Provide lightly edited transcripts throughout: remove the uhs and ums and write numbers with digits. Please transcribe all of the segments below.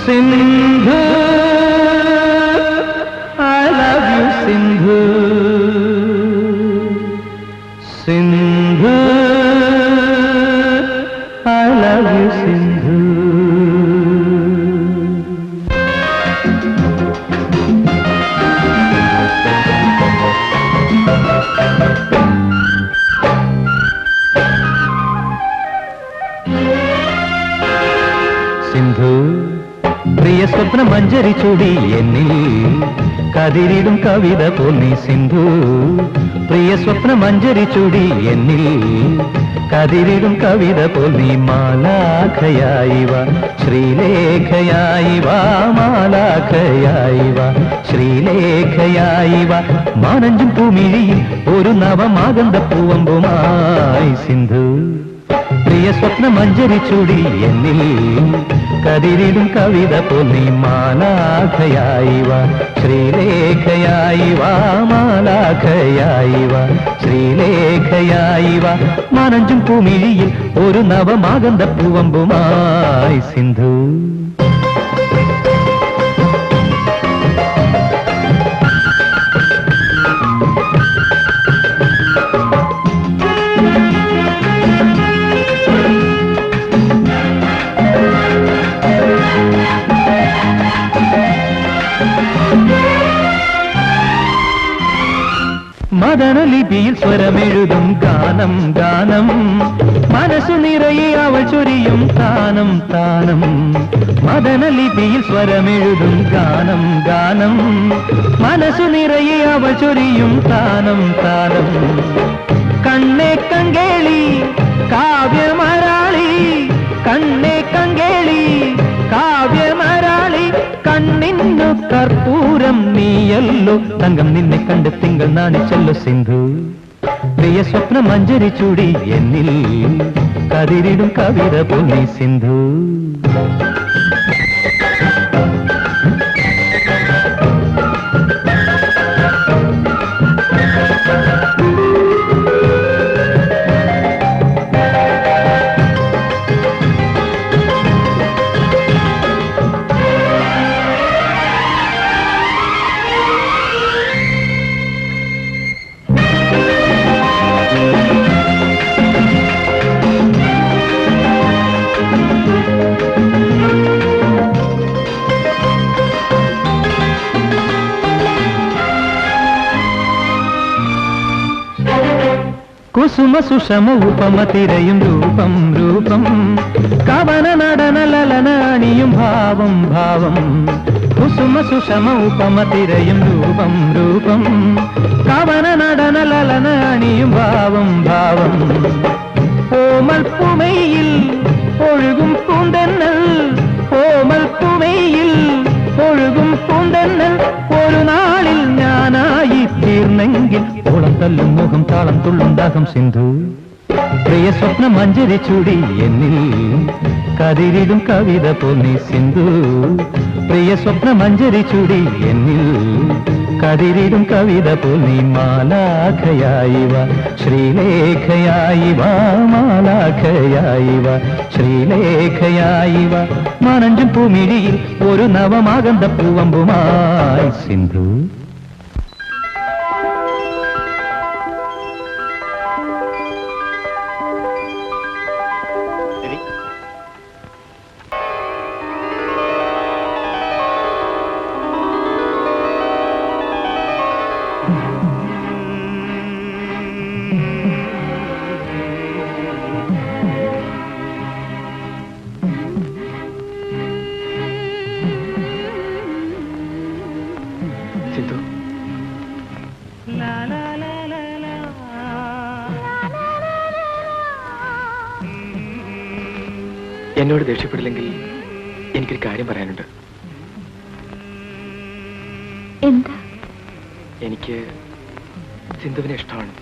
Sindhu I love you Sindhu Sindhu I love you Sindhu Sindhu പ്രിയ സ്വപ്ന മഞ്ജരി ചൂടി എന്നിൽ കതിരിടും കവിത പോന്നി സിന്ധു പ്രിയ സ്വപ്ന മഞ്ജരി ചൂടി എന്നിൽ കതിരിടും കവിത പോന്നി മാലാഖയായി വാ ശ്രീലേഖയായി വാ മാലാഖയായി വാ ശ്രീലേഖയായി വാ മാനഞ്ചും പൂമിഴിയിൽ ഒരു നവമാകന്ത പൂവമ്പുമായി സിന്ധു പ്രിയ സ്വപ്ന മഞ്ജരി ചൂടി എന്നിൽ കതിരിടും കവിത പോന്നി മാലാഖയായി വാ ശ്രീലേഖയായി വാ മാലാഖയായി വാ ശ്രീലേഖയായി വാ മാനഞ്ചും പൂമിഴിയിൽ ഒരു നവമാകന്ത പൂവമ്പുമായി സിന്ധു മദനലിപിയിൽ സ്വരമെഴുതും ഗാനം ഗാനം മനസ്സു നിറയെ അവൾ ചൊരിയും താനം താനം മദനലിപിയിൽ സ്വരമെഴുതും ഗാനം ഗാനം മനസ്സു നിറയെ അവൾ ചൊരിയും താനം താനം കണ്ണേ കങ്കേളി കാവ്യമരാളി കണ്ണേ കങ്കേളി കാവ്യമരാളി കണ്ണിന്നു കർപ്പൂരം നീയല്ലോ തങ്കം നിന്നെ കണ്ട് തിങ്കൾ നാണിച്ചല്ലോ സിന്ധു പ്രിയ സ്വപ്ന മഞ്ജരി ചൂടി എന്നിൽ കതിരിടും കവിത പോന്നി സിന്ധു കുസുമ സുഷമ ഉപമ തിരയും രൂപം രൂപം കവന നടന ലലനാണിയും ഭാവം ഭാവം കുസുമ സുഷമ ഉപമ തിരയും രൂപം രൂപം കവന നടന ലലനാണിയും ഭാവം ഭാവം ഓമൽ പുമയിൽ ഒഴുകും പൂന്തന്നൽ ഓമൽ പുമയിൽ ഒഴുകും പൂന്തന്നൽ ഒരു നാളിൽ ഞാനായി തീർന്നെങ്കിൽ ഓളം തല്ലും മുഖം താളം തുള്ളും ദാഹം സിന്ധു പ്രിയ സ്വപ്ന മഞ്ജരി ചൂടി എന്നിൽ കതിരിടും കവിത പോന്നി സിന്ധു പ്രിയ സ്വപ്ന മഞ്ജരി ചൂടി എന്നിൽ കതിരിടും കവിത പോന്നി മാലാഖയായി വാ ശ്രീലേഖയായി വാ മാലാഖയായി വാ ശ്രീലേഖയായി വാ മാനഞ്ചും പൂമിഴിയിൽ ഒരു നവമാകന്ത പൂവമ്പുമായി സിന്ധു സിന്ധു എന്നോട് ദേഷ്യപ്പെടില്ലെങ്കിൽ എനിക്കൊരു കാര്യം പറയാനുണ്ട്. എന്താ? എനിക്ക് സിന്ധുവിനെ ഇഷ്ടമാണ്.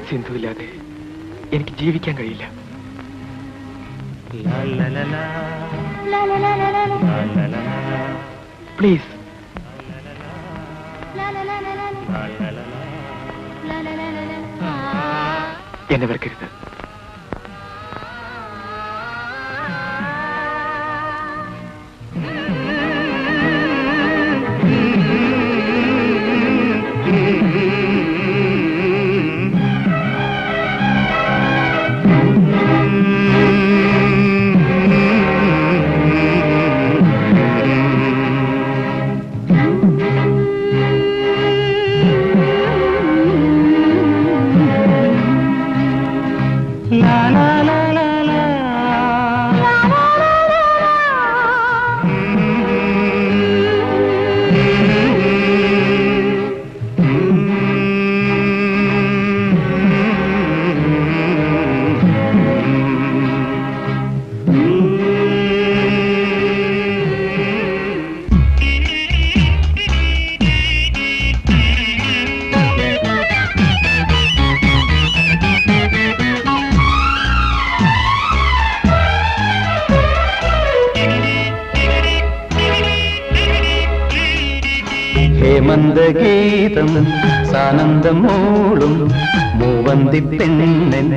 സിന്ധുവില്ലാതെ എനിക്ക് ജീവിക്കാൻ കഴിയില്ല. പ്ലീസ് എന്നെ വെറുക്കരുത്. ലാ ലാ ലാ ലാ ലാ. ഹേമന്തഗീതം സാനന്ദം മൂളും മൂവന്തി പെണ്ണൻ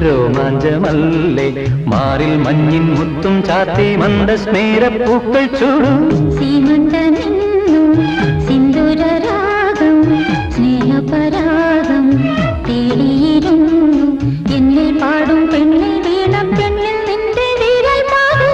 രോമാഞ്ചമല്ലേ മാറിൽ മഞ്ഞിൻ മുത്തും ചാത്തി മന്ദസ്മേര പൂക്കൾ ചൂടും സിന്ദൂരരാഗം സ്നേഹപരാഗം തേടിയിരുന്നു എന്നിൽ പാടും പെണ്ണിൽ വീണ പെണ്ണിൽ നിന്റെ വീരൽ പാടും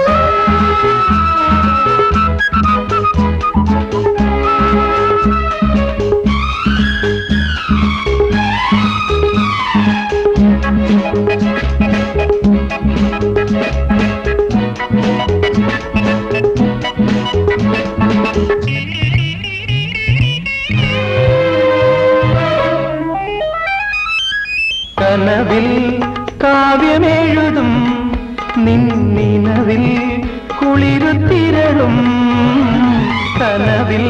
കനവിൽ കാവ്യമെഴുതും നിന്നിനവിൽ കുളിരുത്തിരളും കനവിൽ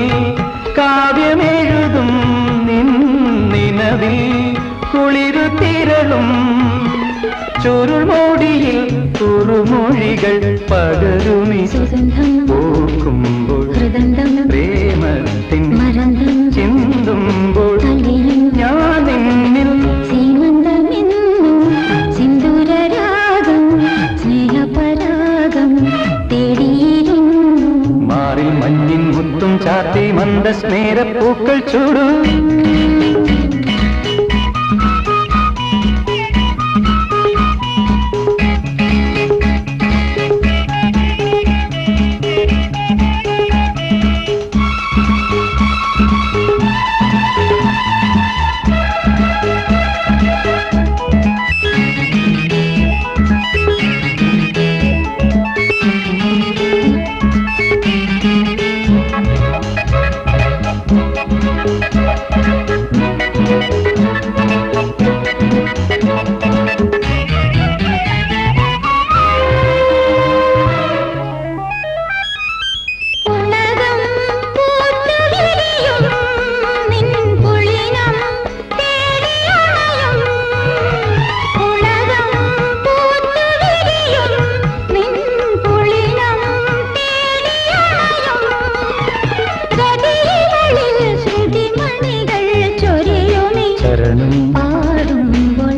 കാവ്യമെഴുതും നിന്നിനവിൽ കുളിരുത്തിരളും ചുരുൾമോടിയിൽ കുറുമൊഴികൾ പകരുമി പൂക്കുമ്പോൾ പ്രേമത്തിൻ ചിന്തുമ്പോൾ ഞാൻ നിന്നിൽ സിന്ദൂരരാഗം സ്നേഹപരാഗം തേടിയിരുന്നു മാറിൽ മഞ്ഞിൻ മുത്തും ചാത്തി മന്ദസ്മേര പൂക്കൾ ചൂടു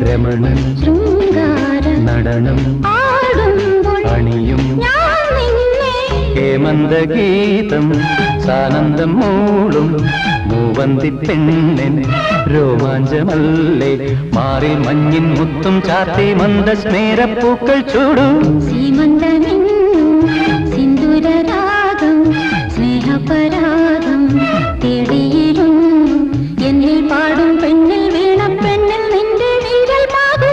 രമണൻ നടനം അണിയും ഹേമന്തഗീതം സാനന്ദം മൂളും മൂവന്തി പെണ്ണൻ രോമാഞ്ചമല്ലേ മാറിൽ മഞ്ഞിൻ മുത്തും ചാത്തി മന്ദസ്മേര പൂക്കൾ ചൂടും സിന്ദൂരരാഗം സ്നേഹപരാഗം തേടിയിരുന്നു എന്നിൽ പാടും പെണ്ണിൽ വീണ പെണ്ണിൽ നിന്റെ വീരൽ പാടും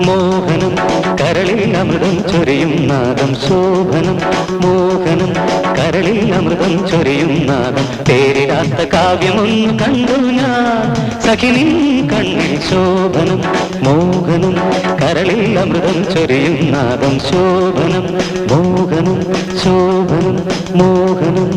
മോഹനം കരളിൽ അമൃതം ചൊരിയും നാദം ശോഭനം മോഹനം കരളിൽ അമൃതം ചൊരിയും നാദം പേരിടാത്ത കാവ്യമൊന്നു കണ്ടു ഞാൻ സഖിനിൻ കണ്ണിൽ ശോഭനം മോഹനം കരളിൽ അമൃതം ചൊരിയും നാദം ശോഭനം മോഹനം ശോഭനം മോഹനം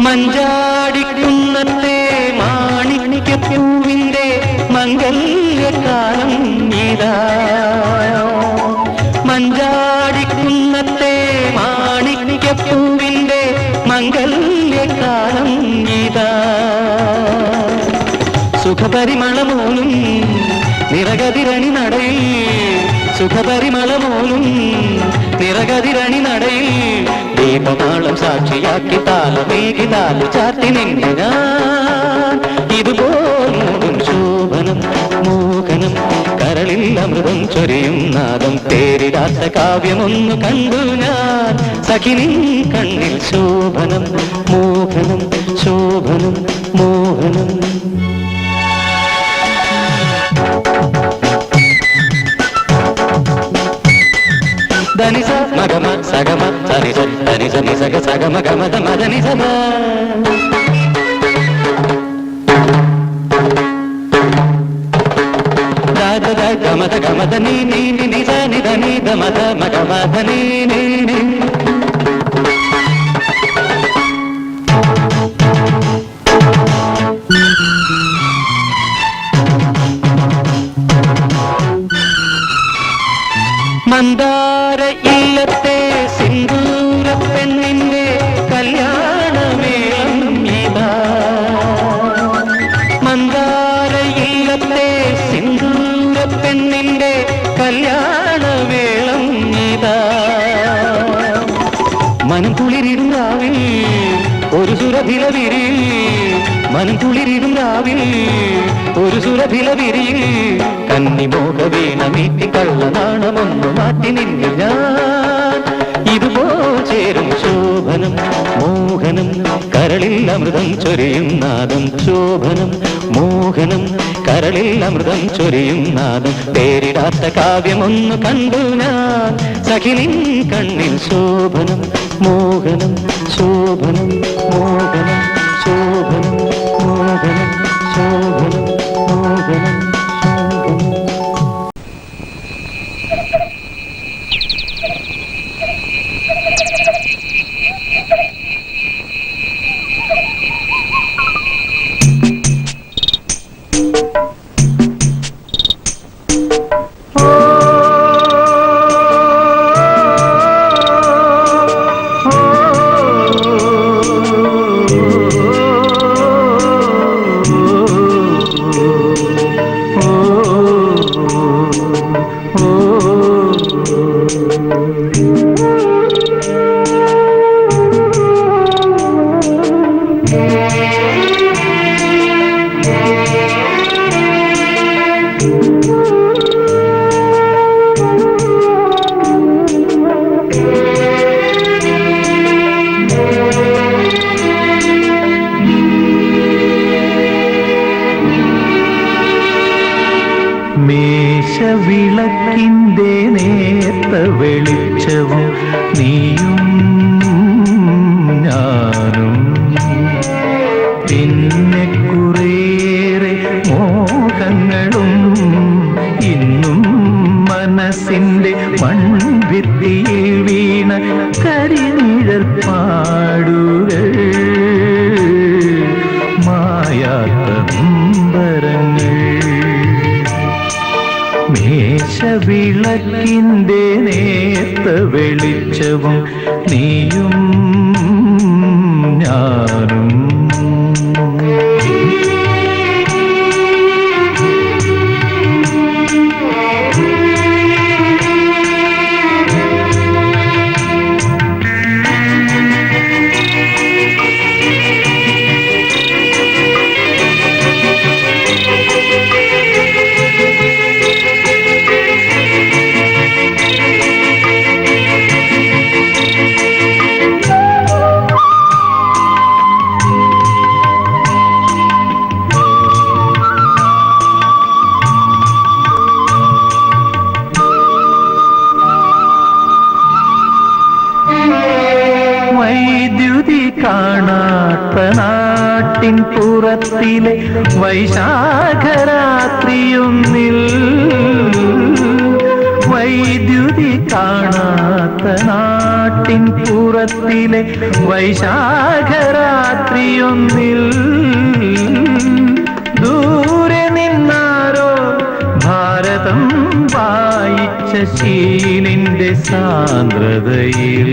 മഞ്ചാടിക്കുന്നത്തെ മാണിക്യപ്പൂവിന്റെ മംഗല്യകാലം ഇതാ. മഞ്ചാടിക്കുന്നത്തെ മാണിക്യപ്പൂവിന്റെ മംഗല്യകാലം ഇതാ. സുഖപരിമളമോലും നിറകതിരണി നടയിൽ, സുഖപരിമളമോലും നിറകതിരണി നടയിൽ ദീപനാളം സാക്ഷിയാക്കി താലമേകി താലു ചാർത്തി നിന്നെ ഞാൻ. ഇതുപോലും ശോഭനം മോഹനം കരളിൽ അമൃതം ചൊരിയും നാദം പേരിടാത്ത കാവ്യമൊന്നു കണ്ടു ഞാൻ. സഖിനിൻ കണ്ണിൽ ശോഭനം മോഹനം ശോഭനം മോഹനം. ധനിസ മഗമ സഗമ സനിസ ധനിസ നിസഗ സഗമ ഗമത മദനി സദ. ഗമത ഗമത നീ നീ നിസ നിധ നിധ മത മഗമത നീ നീ നീ. മന്ദാര ഇല്ലത്തെ സിന്ദൂര പെണ്ണിന്റെ കല്യാണമേളം ഇതാ. മന്ദാര ഇല്ലത്തെ സിന്ദൂര പെണ്ണിന്റെ കല്യാണമേളം ഇതാ. മനം കുളിരിടും രാവിൽ ഒരു സുരഭില വിരിയിൽ, മനം കുളിരിടും രാവിൽ ഒരു സുരഭില വിരിയിൽ കന്നിമോഹ വീണ മീട്ടി കള്ളനാണമൊന്നു മാറ്റി നിന്നിൽ ഞാൻ. ഇതുപോ ചേരും ശോഭനം മോഹനം കരളിൽ അമൃതം ചൊരിയും നാദം. ശോഭനം മോഹനം കരളിൽ അമൃതം ചൊരിയും നാദം പേരിടാത്ത കാവ്യമൊന്നു കണ്ടു ഞാൻ. സഖിനിൻ കണ്ണിൽ ശോഭനം മോഹനം ശോഭനം മോഹനം ശോഭനം മോഹനം ശോഭനം മോഹനം ശോഭനം. മേശവിളക്കിന്റെ നേർത്ത വെളിച്ചവും നീയും ഞാനും, പിന്നെ കുറേറെ മോഹങ്ങളും ഇന്നും മനസ്സിന്റെ മൺഭിത്തിയിൽ വീണ കരിനിഴൽ പാടുകൾ, മായാത്ത നൊമ്പരങ്ങൾ. മേശവിളക്കിന്റെ നേർത്ത വെളിച്ചവും നീയും ഞാനും. കാണാത്ത നാട്ടിൻ പുറത്തിലെ വൈശാഖരാത്രിയൊന്നിൽ, വൈദ്യുതി കാണാത്ത നാട്ടിൻ പുറത്തിലെ വൈശാഖരാത്രി രാത്രിയൊന്നിൽ ദൂരെ നിന്നാരോ ഭാരതം വായിച്ച ശീലിന്റെ സാന്ദ്രതയിൽ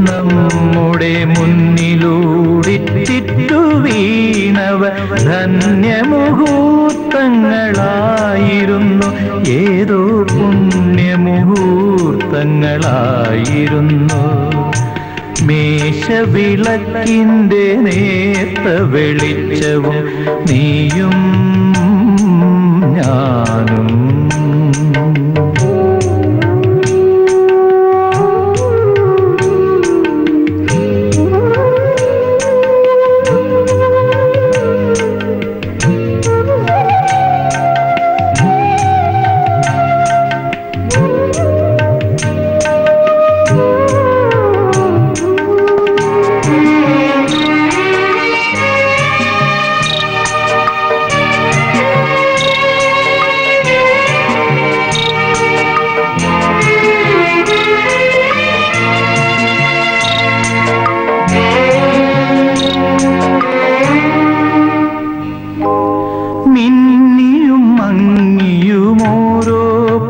നമ്മുടെ മുന്നിലൂടിച്ചിട്ടു വീണവ ധന്യമുഹൂർത്തങ്ങളായിരുന്നു, ഏതോ പുണ്യമുഹൂർത്തങ്ങളായിരുന്നു. മേശവിളക്കിന്റെ നേർത്ത വെളിച്ചവും നീയും ഞാനും. മിന്നിയും മങ്ങിയുമോരോ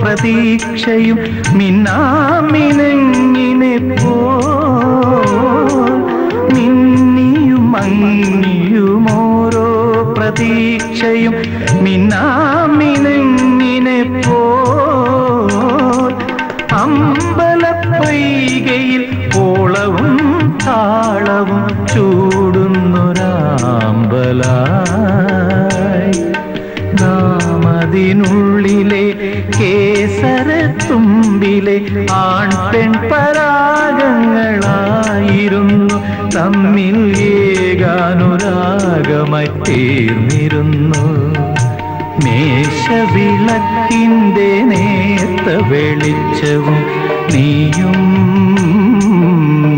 പ്രതീക്ഷയും മിന്നാമിനങ്ങിനെ പോൽ, മിന്നിയും മങ്ങിയുമോരോ പ്രതീക്ഷയും മിന്നാമിനങ്ങിനെ പോൽ, അമ്പലപ്പൊയ്കയിൽ ഓളവും താളവും ചൂടുന്നൊരാമ്പലായി നാം അതിനുള്ളിലെ കേസരത്തുമ്പിലെ ആൺപെൺ പരാഗങ്ങളായിരുന്നു, തമ്മിൽ ഏകാനുരാഗമായി തീർന്നിരുന്നു. മേശവിളക്കിന്റെ നേർത്ത വെളിച്ചവും നീയും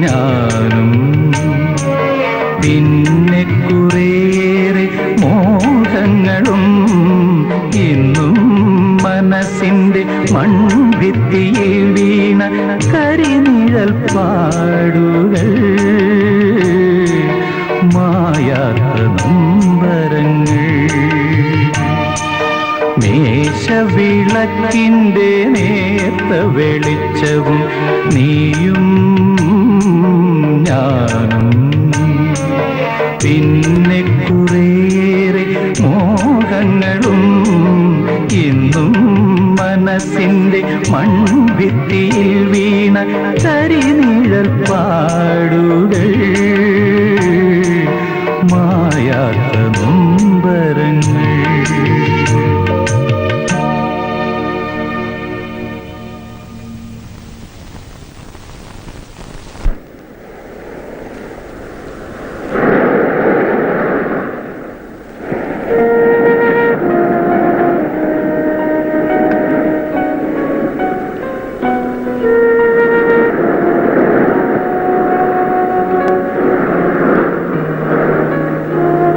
ഞാനും. പിന്നെ കുറേയേറെ മോഹങ്ങളും ഇന്നും മനസ്സിന്റെ മൺഭിത്തിയിൽ വീണ കരിനിഴൽ പാടുകൾ, മായാത്ത നൊമ്പരങ്ങൾ. മേശവിളക്കിന്റെ നേർത്ത വെളിച്ചവും നീയും ഞാനും. പിന്നെ കുറേയേറെ മോഹങ്ങളും ഇന്നും മനസ്സിന്റെ മൺഭിത്തിയിൽ വീണ കരിനിഴൽ പാടുകൾ.